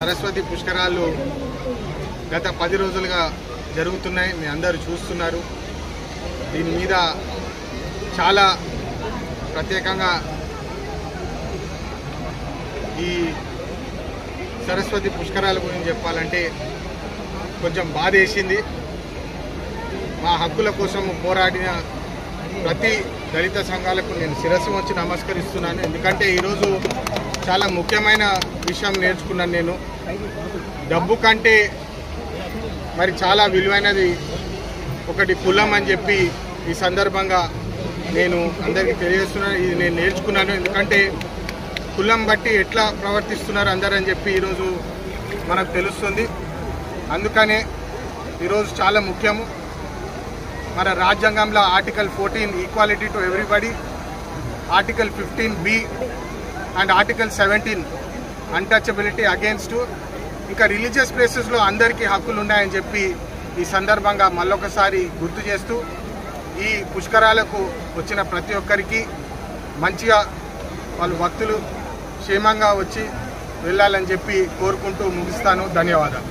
సరస్వతి పుష్కరాలు గత 10 రోజులుగా జరుగుతున్నాయి. మీ అందరూ చూస్తున్నారు. దీని మీద చాలా ప్రత్యేకంగా ఈ సరస్వతి పుష్కరాల గురించి చెప్పాలంటే కొంచెం బాధేసింది. మా హక్కుల కోసం పోరాడిన ప్రతి దళిత సంఘాలకు నేను శిరస్సు వంచి నమస్కరిస్తున్నాను. ఎందుకంటే ఈరోజు చాలా ముఖ్యమైన విషయం నేర్చుకున్నాను. నేను డబ్బు కంటే మరి చాలా విలువైనది ఒకటి కులం అని చెప్పి ఈ సందర్భంగా నేను అందరికీ తెలియజేస్తున్నాను. ఇది నేను నేర్చుకున్నాను. ఎందుకంటే కులం బట్టి ఎట్లా ప్రవర్తిస్తున్నారు అందరూ అని చెప్పి ఈరోజు మనకు తెలుస్తుంది. అందుకనే ఈరోజు చాలా ముఖ్యము. మన రాజ్యాంగంలో article 14 equality to everybody, article 15B and article 17 untouchability against, ఇంకా రిలీజియస్ ప్లేసెస్లో అందరికీ హక్కులు ఉన్నాయని చెప్పి ఈ సందర్భంగా మళ్ళొకసారి గుర్తు చేస్తూ ఈ పుష్కరాలకు వచ్చిన ప్రతి ఒక్కరికి మంచిగా వాళ్ళు భక్తులు క్షేమంగా వచ్చి వెళ్ళాలని చెప్పి కోరుకుంటూ ముగిస్తాను. ధన్యవాదాలు.